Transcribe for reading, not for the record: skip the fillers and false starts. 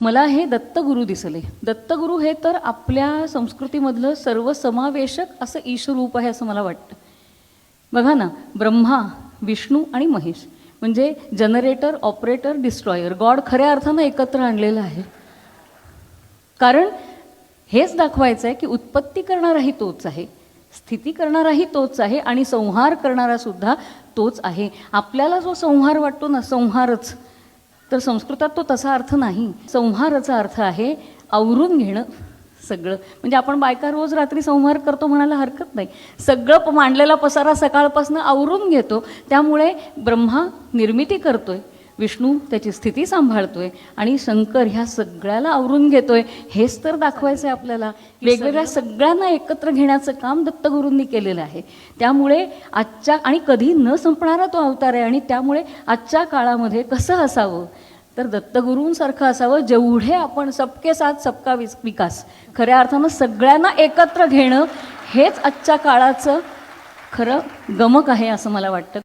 मला हे दत्तगुरू दिसले. दत्तगुरू हे तर आपल्या संस्कृतीमधलं सर्वसमावेशक असं ईशरूप आहे असं मला वाटतं. बघा ना, ब्रह्मा, विष्णू आणि महेश म्हणजे जनरेटर, ऑपरेटर, डिस्ट्रॉयर, गॉड खऱ्या अर्थानं एकत्र आणलेलं आहे. कारण हेच दाखवायचं आहे की उत्पत्ती करणाराही तोच आहे, स्थिती करणाराही तोच आहे आणि संहार करणारा सुद्धा तोच आहे. आपल्याला जो संहार वाटतो ना, संहारच, तर संस्कृतात तो तसा अर्थ नाही. संहाराचा अर्थ आहे आवरून घेणं सगळं. म्हणजे आपण बायका रोज रात्री संहार करतो म्हणायला हरकत नाही. सगळं मांडलेला पसारा सकाळपासून आवरून घेतो. त्यामुळे ब्रह्मा निर्मिती करतोय, विष्णू त्याची स्थिती सांभाळतोय आणि शंकर ह्या सगळ्याला आवरून घेतोय. हेच तर दाखवायचं आहे आपल्याला. वेगवेगळ्या सगळ्यांना एकत्र घेण्याचं काम दत्तगुरूंनी केलेलं आहे. त्यामुळे आजच्या आणि कधी न संपणारा तो अवतार आहे आणि त्यामुळे आजच्या काळामध्ये कसं असावं तर दत्तगुरूंसारखं असावं. जेवढे आपण सबके साथ सबका विकास, खऱ्या अर्थानं सगळ्यांना एकत्र घेणं हेच आजच्या काळाचं खरं गमक आहे असं मला वाटतं.